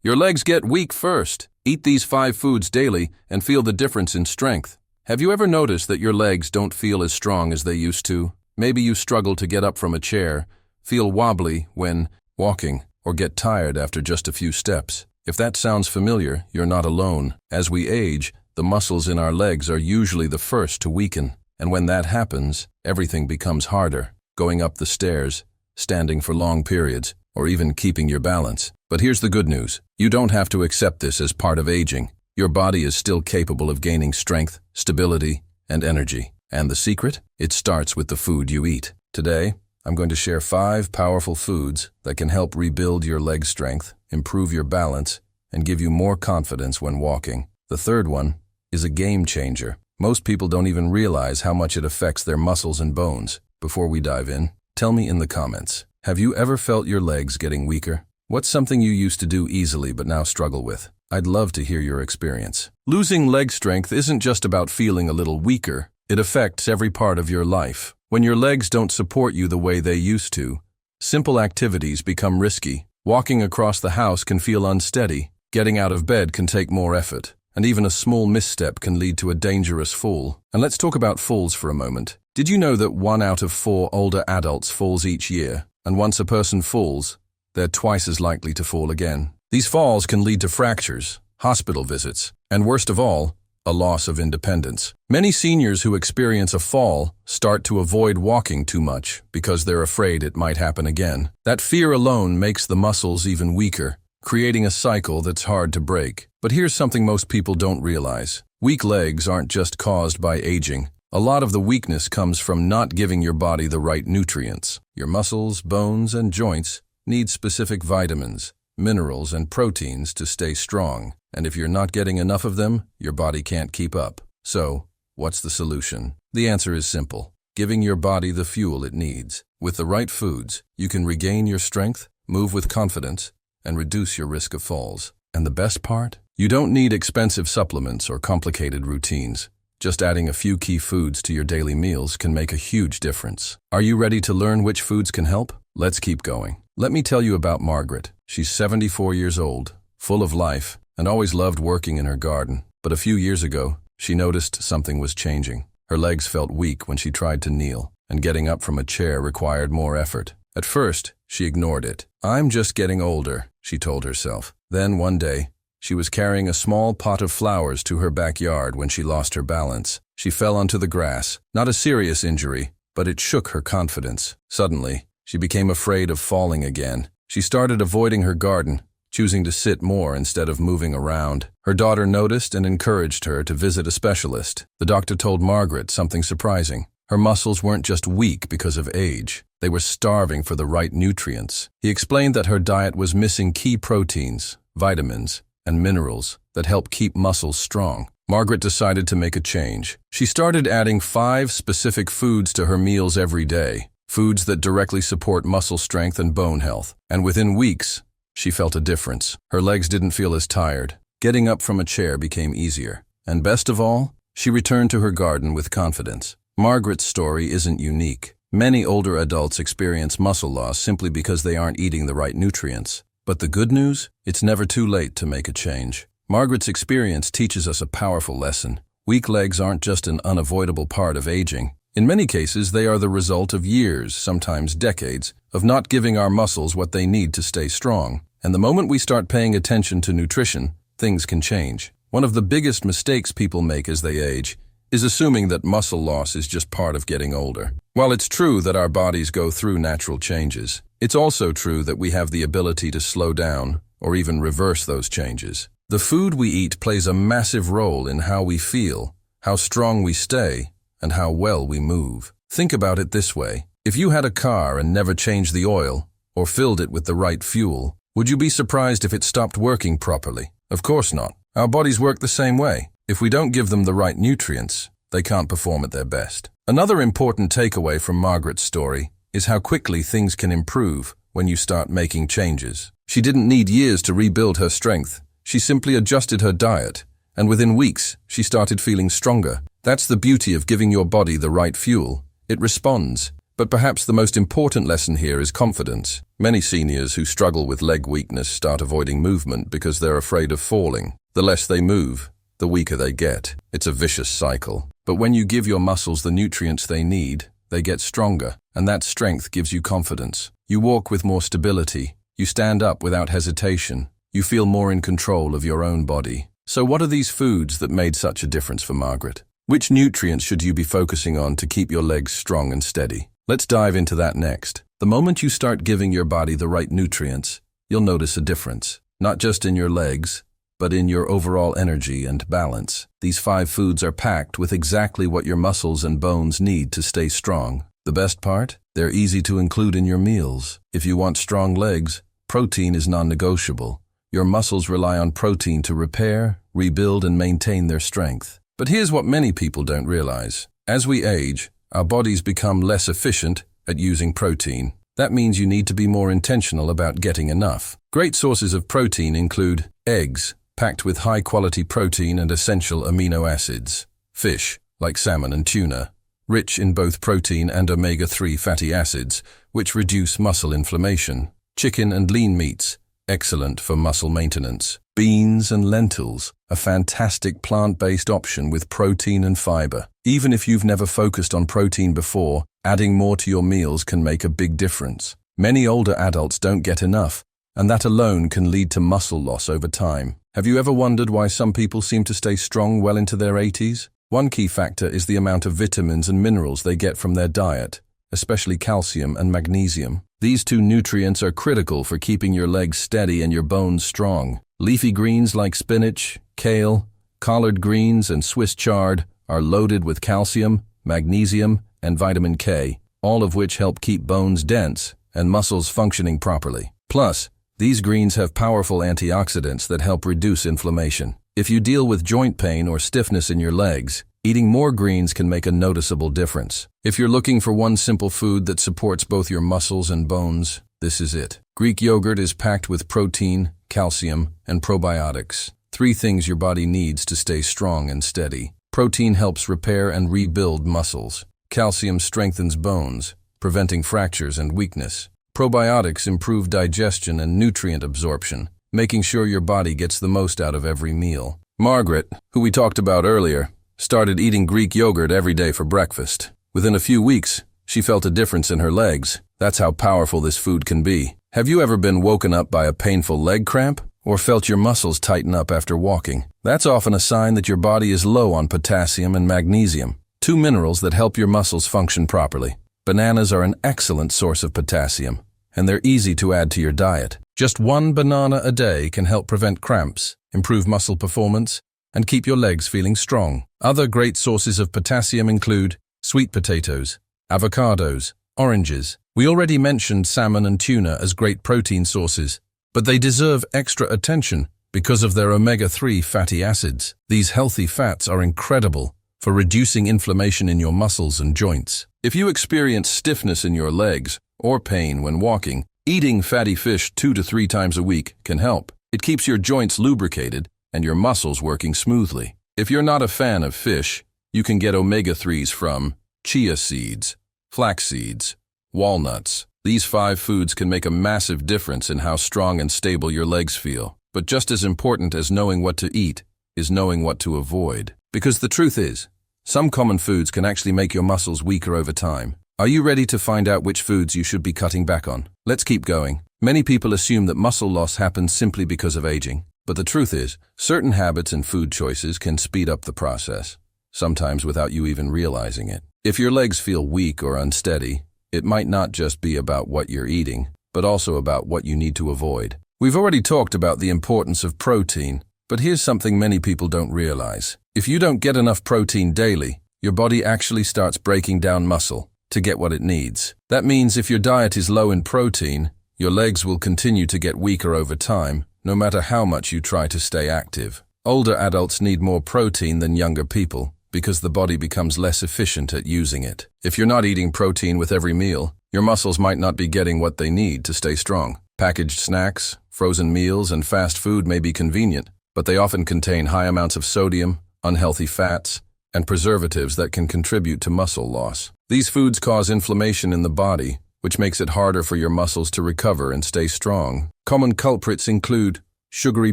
Your legs get weak first. Eat these 5 foods daily and feel the difference in strength. Have you ever noticed that your legs don't feel as strong as they used to? Maybe you struggle to get up from a chair, feel wobbly when walking, or get tired after just a few steps. If that sounds familiar, you're not alone. As we age, the muscles in our legs are usually the first to weaken. And when that happens, everything becomes harder. Going up the stairs, standing for long periods, or even keeping your balance. But here's the good news. You don't have to accept this as part of aging. Your body is still capable of gaining strength, stability, and energy. And the secret? It starts with the food you eat. Today, I'm going to share 5 powerful foods that can help rebuild your leg strength, improve your balance, and give you more confidence when walking. The third one is a game changer. Most people don't even realize how much it affects their muscles and bones. Before we dive in, tell me in the comments, have you ever felt your legs getting weaker? What's something you used to do easily but now struggle with? I'd love to hear your experience. Losing leg strength isn't just about feeling a little weaker. It affects every part of your life. When your legs don't support you the way they used to, simple activities become risky. Walking across the house can feel unsteady. Getting out of bed can take more effort. And even a small misstep can lead to a dangerous fall. And let's talk about falls for a moment. Did you know that 1 out of 4 older adults falls each year? And once a person falls, they're twice as likely to fall again. These falls can lead to fractures, hospital visits, and worst of all, a loss of independence. Many seniors who experience a fall start to avoid walking too much because they're afraid it might happen again. That fear alone makes the muscles even weaker, creating a cycle that's hard to break. But here's something most people don't realize. Weak legs aren't just caused by aging. A lot of the weakness comes from not giving your body the right nutrients. Your muscles, bones, and joints need specific vitamins, minerals, and proteins to stay strong. And if you're not getting enough of them, your body can't keep up. So, what's the solution? The answer is simple. Giving your body the fuel it needs. With the right foods, you can regain your strength, move with confidence, and reduce your risk of falls. And the best part? You don't need expensive supplements or complicated routines. Just adding a few key foods to your daily meals can make a huge difference. Are you ready to learn which foods can help? Let's keep going. Let me tell you about Margaret. She's 74 years old, full of life, and always loved working in her garden. But a few years ago, she noticed something was changing. Her legs felt weak when she tried to kneel, and getting up from a chair required more effort. At first, she ignored it. "I'm just getting older," she told herself. Then one day, she was carrying a small pot of flowers to her backyard when she lost her balance. She fell onto the grass. Not a serious injury, but it shook her confidence. Suddenly, she became afraid of falling again. She started avoiding her garden, choosing to sit more instead of moving around. Her daughter noticed and encouraged her to visit a specialist. The doctor told Margaret something surprising. Her muscles weren't just weak because of age. They were starving for the right nutrients. He explained that her diet was missing key proteins, vitamins, and minerals that help keep muscles strong. Margaret decided to make a change. She started adding 5 specific foods to her meals every day, foods that directly support muscle strength and bone health. And within weeks, she felt a difference. Her legs didn't feel as tired. Getting up from a chair became easier. And best of all, she returned to her garden with confidence. Margaret's story isn't unique. Many older adults experience muscle loss simply because they aren't eating the right nutrients. But the good news? It's never too late to make a change. Margaret's experience teaches us a powerful lesson. Weak legs aren't just an unavoidable part of aging. In many cases, they are the result of years, sometimes decades, of not giving our muscles what they need to stay strong. And the moment we start paying attention to nutrition, things can change. One of the biggest mistakes people make as they age is assuming that muscle loss is just part of getting older. While it's true that our bodies go through natural changes, it's also true that we have the ability to slow down or even reverse those changes. The food we eat plays a massive role in how we feel, how strong we stay, and how well we move. Think about it this way. If you had a car and never changed the oil or filled it with the right fuel, would you be surprised if it stopped working properly? Of course not. Our bodies work the same way. If we don't give them the right nutrients, they can't perform at their best. Another important takeaway from Margaret's story is how quickly things can improve when you start making changes. She didn't need years to rebuild her strength. She simply adjusted her diet, and within weeks, she started feeling stronger. That's the beauty of giving your body the right fuel. It responds, But perhaps the most important lesson here is confidence. Many seniors who struggle with leg weakness start avoiding movement because they're afraid of falling. The less they move, the weaker they get. It's a vicious cycle. But when you give your muscles the nutrients they need, they get stronger, and that strength gives you confidence. You walk with more stability. You stand up without hesitation. You feel more in control of your own body. So what are these foods that made such a difference for Margaret? Which nutrients should you be focusing on to keep your legs strong and steady? Let's dive into that next. The moment you start giving your body the right nutrients, you'll notice a difference. Not just in your legs, but in your overall energy and balance. These 5 foods are packed with exactly what your muscles and bones need to stay strong. The best part? They're easy to include in your meals. If you want strong legs, protein is non-negotiable. Your muscles rely on protein to repair, rebuild, and maintain their strength. But here's what many people don't realize. As we age, our bodies become less efficient at using protein. That means you need to be more intentional about getting enough. Great sources of protein include eggs, packed with high-quality protein and essential amino acids. Fish, like salmon and tuna, rich in both protein and omega-3 fatty acids, which reduce muscle inflammation. Chicken and lean meats, excellent for muscle maintenance. Beans and lentils, a fantastic plant-based option with protein and fiber. Even if you've never focused on protein before, adding more to your meals can make a big difference. Many older adults don't get enough, and that alone can lead to muscle loss over time. Have you ever wondered why some people seem to stay strong well into their 80s? One key factor is the amount of vitamins and minerals they get from their diet, especially calcium and magnesium. These 2 nutrients are critical for keeping your legs steady and your bones strong. Leafy greens like spinach, kale, collard greens, and Swiss chard are loaded with calcium, magnesium, and vitamin K, all of which help keep bones dense and muscles functioning properly. Plus, these greens have powerful antioxidants that help reduce inflammation. If you deal with joint pain or stiffness in your legs, eating more greens can make a noticeable difference. If you're looking for one simple food that supports both your muscles and bones, this is it. Greek yogurt is packed with protein, calcium, and probiotics. 3 things your body needs to stay strong and steady. Protein helps repair and rebuild muscles. Calcium strengthens bones, preventing fractures and weakness. Probiotics improve digestion and nutrient absorption, making sure your body gets the most out of every meal. Margaret, who we talked about earlier, started eating Greek yogurt every day for breakfast. Within a few weeks, she felt a difference in her legs. That's how powerful this food can be. Have you ever been woken up by a painful leg cramp? Or felt your muscles tighten up after walking? That's often a sign that your body is low on potassium and magnesium, 2 minerals that help your muscles function properly. Bananas are an excellent source of potassium, and they're easy to add to your diet. Just 1 banana a day can help prevent cramps, improve muscle performance, and keep your legs feeling strong. Other great sources of potassium include sweet potatoes, avocados, oranges. We already mentioned salmon and tuna as great protein sources, but they deserve extra attention because of their omega-3 fatty acids. These healthy fats are incredible for reducing inflammation in your muscles and joints. If you experience stiffness in your legs or pain when walking, eating fatty fish 2 to 3 times a week can help. It keeps your joints lubricated and your muscles working smoothly. If you're not a fan of fish, you can get omega-3s from chia seeds, flax seeds, walnuts. These 5 foods can make a massive difference in how strong and stable your legs feel. But just as important as knowing what to eat is knowing what to avoid. Because the truth is, some common foods can actually make your muscles weaker over time. Are you ready to find out which foods you should be cutting back on? Let's keep going. Many people assume that muscle loss happens simply because of aging. But the truth is, certain habits and food choices can speed up the process, sometimes without you even realizing it. If your legs feel weak or unsteady, it might not just be about what you're eating, but also about what you need to avoid. We've already talked about the importance of protein, but here's something many people don't realize. If you don't get enough protein daily, your body actually starts breaking down muscle to get what it needs. That means if your diet is low in protein, your legs will continue to get weaker over time, no matter how much you try to stay active. Older adults need more protein than younger people because the body becomes less efficient at using it. If you're not eating protein with every meal, your muscles might not be getting what they need to stay strong. Packaged snacks, frozen meals, and fast food may be convenient, but they often contain high amounts of sodium, unhealthy fats, and preservatives that can contribute to muscle loss. These foods cause inflammation in the body, which makes it harder for your muscles to recover and stay strong. Common culprits include sugary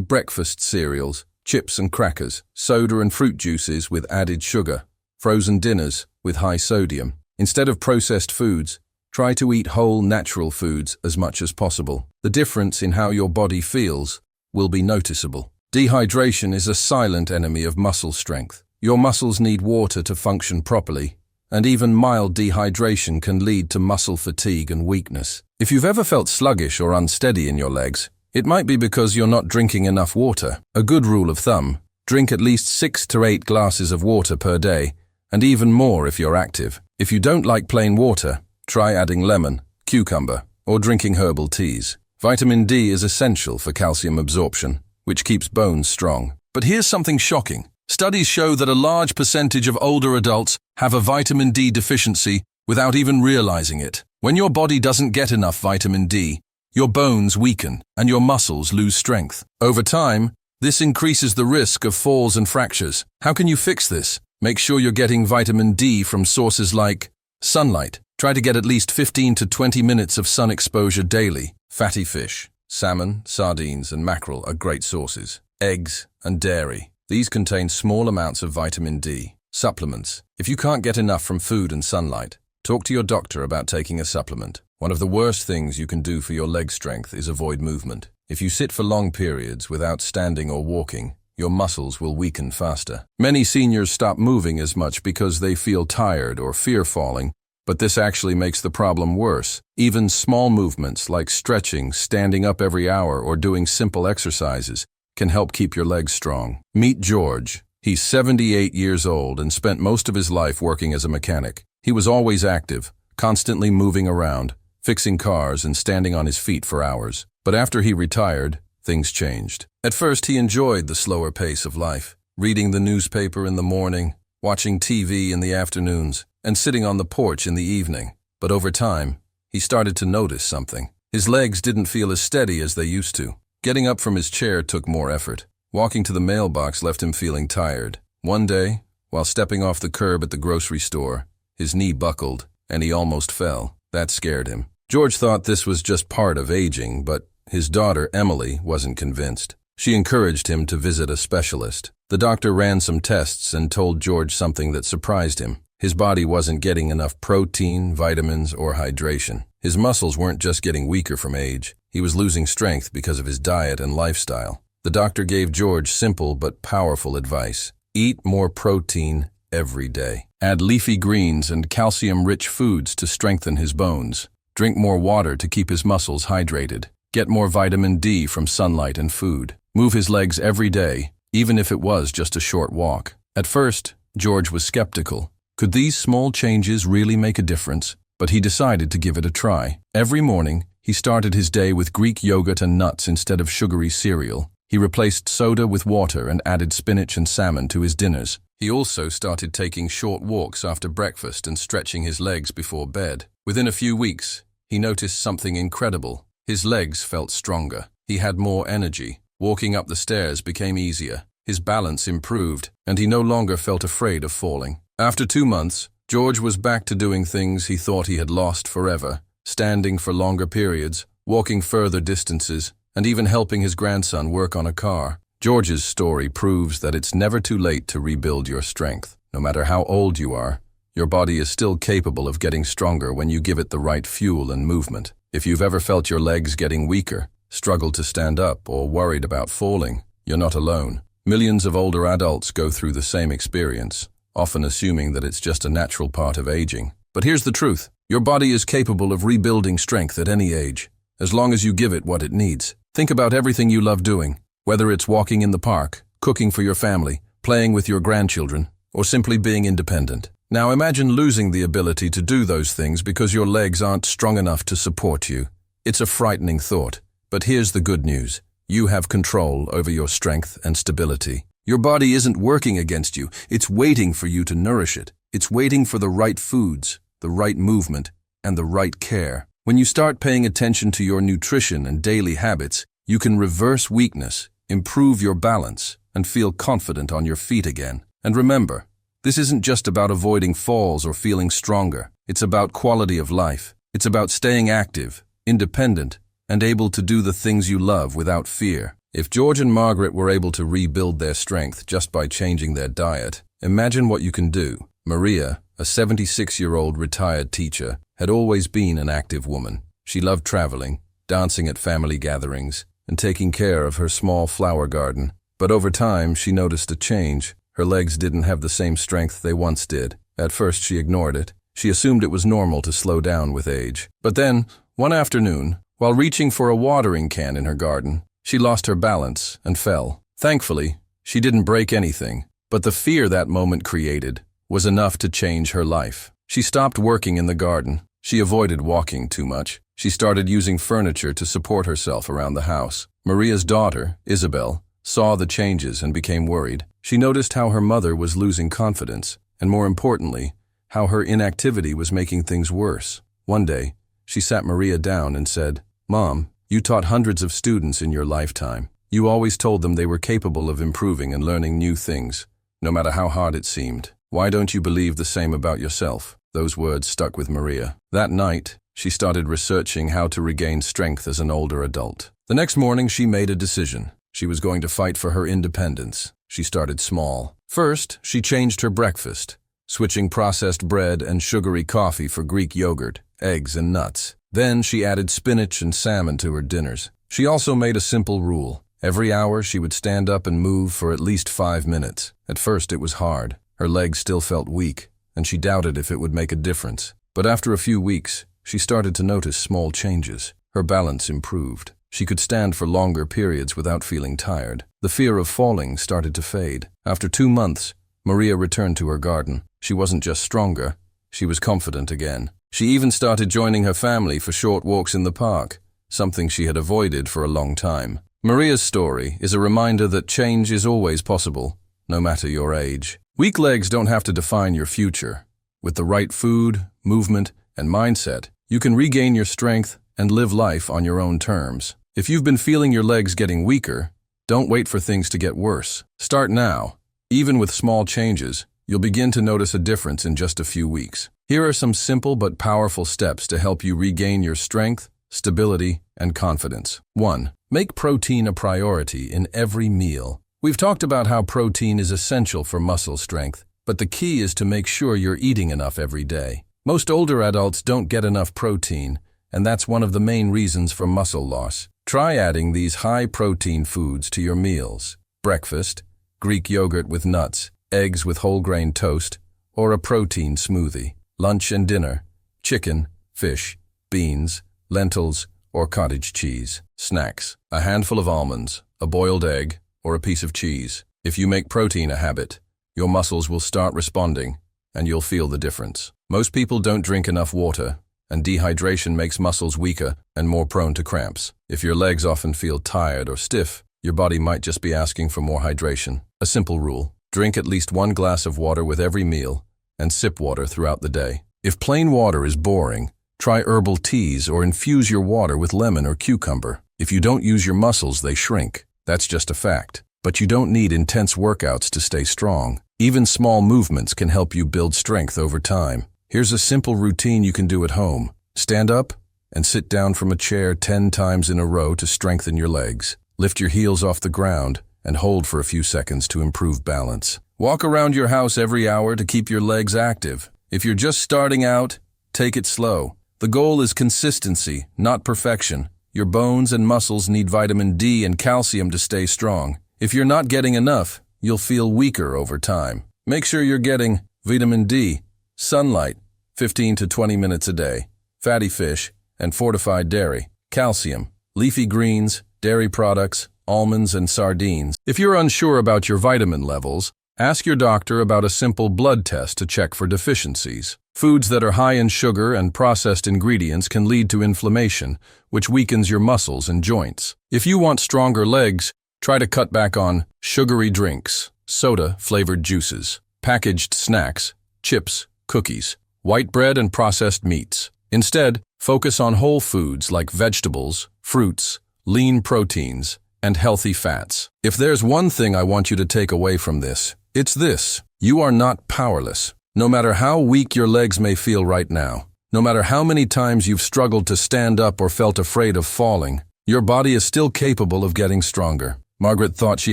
breakfast cereals, chips and crackers, soda and fruit juices with added sugar, frozen dinners with high sodium. Instead of processed foods, try to eat whole, natural foods as much as possible. The difference in how your body feels will be noticeable. Dehydration is a silent enemy of muscle strength. Your muscles need water to function properly, and even mild dehydration can lead to muscle fatigue and weakness. If you've ever felt sluggish or unsteady in your legs, it might be because you're not drinking enough water. A good rule of thumb: drink at least 6 to 8 glasses of water per day, and even more if you're active. If you don't like plain water, try adding lemon, cucumber, or drinking herbal teas. Vitamin D is essential for calcium absorption, which keeps bones strong. But here's something shocking. Studies show that a large percentage of older adults have a vitamin D deficiency without even realizing it. When your body doesn't get enough vitamin D, your bones weaken and your muscles lose strength. Over time, this increases the risk of falls and fractures. How can you fix this? Make sure you're getting vitamin D from sources like sunlight. Try to get at least 15 to 20 minutes of sun exposure daily. Fatty fish, salmon, sardines, and mackerel are great sources. Eggs and dairy. These contain small amounts of vitamin D. Supplements. If you can't get enough from food and sunlight, talk to your doctor about taking a supplement. One of the worst things you can do for your leg strength is avoid movement. If you sit for long periods without standing or walking, your muscles will weaken faster. Many seniors stop moving as much because they feel tired or fear falling, but this actually makes the problem worse. Even small movements like stretching, standing up every hour, or doing simple exercises can help keep your legs strong. Meet George. He's 78 years old and spent most of his life working as a mechanic. He was always active, constantly moving around, fixing cars and standing on his feet for hours. But after he retired, things changed. At first, he enjoyed the slower pace of life, reading the newspaper in the morning, watching TV in the afternoons, and sitting on the porch in the evening. But over time, he started to notice something. His legs didn't feel as steady as they used to. Getting up from his chair took more effort. Walking to the mailbox left him feeling tired. One day, while stepping off the curb at the grocery store, his knee buckled, and he almost fell. That scared him. George thought this was just part of aging, but his daughter, Emily, wasn't convinced. She encouraged him to visit a specialist. The doctor ran some tests and told George something that surprised him. His body wasn't getting enough protein, vitamins, or hydration. His muscles weren't just getting weaker from age. He was losing strength because of his diet and lifestyle. The doctor gave George simple but powerful advice. Eat more protein every day. Add leafy greens and calcium-rich foods to strengthen his bones. Drink more water to keep his muscles hydrated. Get more vitamin D from sunlight and food. Move his legs every day, even if it was just a short walk. At first, George was skeptical. Could these small changes really make a difference? But he decided to give it a try. Every morning, he started his day with Greek yogurt and nuts instead of sugary cereal. He replaced soda with water and added spinach and salmon to his dinners. He also started taking short walks after breakfast and stretching his legs before bed. Within a few weeks, he noticed something incredible. His legs felt stronger. He had more energy. Walking up the stairs became easier. His balance improved, and he no longer felt afraid of falling. After 2 months, George was back to doing things he thought he had lost forever, standing for longer periods, walking further distances, and even helping his grandson work on a car. George's story proves that it's never too late to rebuild your strength. No matter how old you are, your body is still capable of getting stronger when you give it the right fuel and movement. If you've ever felt your legs getting weaker, struggled to stand up, or worried about falling, you're not alone. Millions of older adults go through the same experience, often assuming that it's just a natural part of aging. But here's the truth. Your body is capable of rebuilding strength at any age, as long as you give it what it needs. Think about everything you love doing, whether it's walking in the park, cooking for your family, playing with your grandchildren, or simply being independent. Now imagine losing the ability to do those things because your legs aren't strong enough to support you. It's a frightening thought, but here's the good news. You have control over your strength and stability. Your body isn't working against you. It's waiting for you to nourish it. It's waiting for the right foods, the right movement, and the right care. When you start paying attention to your nutrition and daily habits, you can reverse weakness, improve your balance, and feel confident on your feet again. And remember, this isn't just about avoiding falls or feeling stronger. It's about quality of life. It's about staying active, independent, and able to do the things you love without fear. If George and Margaret were able to rebuild their strength just by changing their diet, imagine what you can do. Maria, a 76-year-old retired teacher, had always been an active woman. She loved traveling, dancing at family gatherings, and taking care of her small flower garden. But over time, she noticed a change. Her legs didn't have the same strength they once did. At first, she ignored it. She assumed it was normal to slow down with age. But then, one afternoon, while reaching for a watering can in her garden, she lost her balance and fell. Thankfully, she didn't break anything, but the fear that moment created was enough to change her life. She stopped working in the garden. She avoided walking too much. She started using furniture to support herself around the house. Maria's daughter, Isabel, saw the changes and became worried. She noticed how her mother was losing confidence, and more importantly, how her inactivity was making things worse. One day, she sat Maria down and said, "Mom, you taught hundreds of students in your lifetime. You always told them they were capable of improving and learning new things, no matter how hard it seemed. Why don't you believe the same about yourself?" Those words stuck with Maria. That night, she started researching how to regain strength as an older adult. The next morning, she made a decision. She was going to fight for her independence. She started small. First, she changed her breakfast, switching processed bread and sugary coffee for Greek yogurt, eggs, and nuts. Then she added spinach and salmon to her dinners. She also made a simple rule. Every hour, she would stand up and move for at least 5 minutes. At first, it was hard. Her legs still felt weak, and she doubted if it would make a difference. But after a few weeks, she started to notice small changes. Her balance improved. She could stand for longer periods without feeling tired. The fear of falling started to fade. After 2 months, Maria returned to her garden. She wasn't just stronger, she was confident again. She even started joining her family for short walks in the park, something she had avoided for a long time. Maria's story is a reminder that change is always possible, no matter your age. Weak legs don't have to define your future. With the right food, movement, and mindset, you can regain your strength and live life on your own terms. If you've been feeling your legs getting weaker, don't wait for things to get worse. Start now. Even with small changes, you'll begin to notice a difference in just a few weeks. Here are some simple but powerful steps to help you regain your strength, stability, and confidence. 1. Make protein a priority in every meal. We've talked about how protein is essential for muscle strength, but the key is to make sure you're eating enough every day. Most older adults don't get enough protein, and that's one of the main reasons for muscle loss. Try adding these high-protein foods to your meals. Breakfast, Greek yogurt with nuts, eggs with whole grain toast, or a protein smoothie. Lunch and dinner, chicken, fish, beans, lentils, or cottage cheese. Snacks, a handful of almonds, a boiled egg, or a piece of cheese. If you make protein a habit, your muscles will start responding, and you'll feel the difference. Most people don't drink enough water, and dehydration makes muscles weaker and more prone to cramps. If your legs often feel tired or stiff, your body might just be asking for more hydration. A simple rule: drink at least 1 glass of water with every meal, and sip water throughout the day. If plain water is boring, try herbal teas or infuse your water with lemon or cucumber. If you don't use your muscles, they shrink. That's just a fact. But you don't need intense workouts to stay strong. Even small movements can help you build strength over time. Here's a simple routine you can do at home. Stand up and sit down from a chair 10 times in a row to strengthen your legs. Lift your heels off the ground and hold for a few seconds to improve balance. Walk around your house every hour to keep your legs active. If you're just starting out, take it slow. The goal is consistency, not perfection. Your bones and muscles need vitamin D and calcium to stay strong. If you're not getting enough, you'll feel weaker over time. Make sure you're getting vitamin D, sunlight, 15 to 20 minutes a day, fatty fish, and fortified dairy, calcium, leafy greens, dairy products, almonds, and sardines. If you're unsure about your vitamin levels, ask your doctor about a simple blood test to check for deficiencies. Foods that are high in sugar and processed ingredients can lead to inflammation, which weakens your muscles and joints. If you want stronger legs, try to cut back on sugary drinks, soda-flavored juices, packaged snacks, chips, cookies, white bread, and processed meats. Instead, focus on whole foods like vegetables, fruits, lean proteins, and healthy fats. If there's one thing I want you to take away from this, it's this: you are not powerless. No matter how weak your legs may feel right now, no matter how many times you've struggled to stand up or felt afraid of falling, your body is still capable of getting stronger. Margaret thought she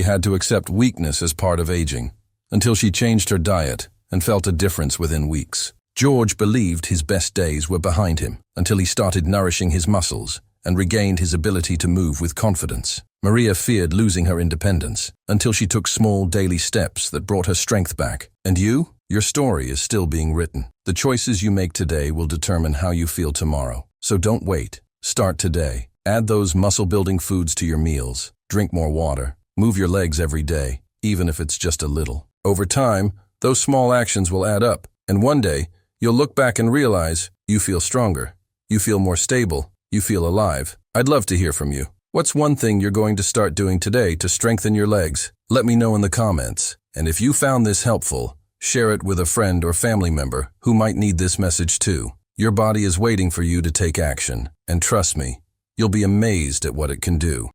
had to accept weakness as part of aging, until she changed her diet and felt a difference within weeks. George believed his best days were behind him until he started nourishing his muscles and regained his ability to move with confidence. Maria feared losing her independence until she took small daily steps that brought her strength back. And you? Your story is still being written. The choices you make today will determine how you feel tomorrow. So don't wait. Start today. Add those muscle-building foods to your meals. Drink more water. Move your legs every day, even if it's just a little. Over time, those small actions will add up, and one day, you'll look back and realize you feel stronger. You feel more stable. You feel alive. I'd love to hear from you. What's one thing you're going to start doing today to strengthen your legs? Let me know in the comments. And if you found this helpful, share it with a friend or family member who might need this message too. Your body is waiting for you to take action, and trust me, you'll be amazed at what it can do.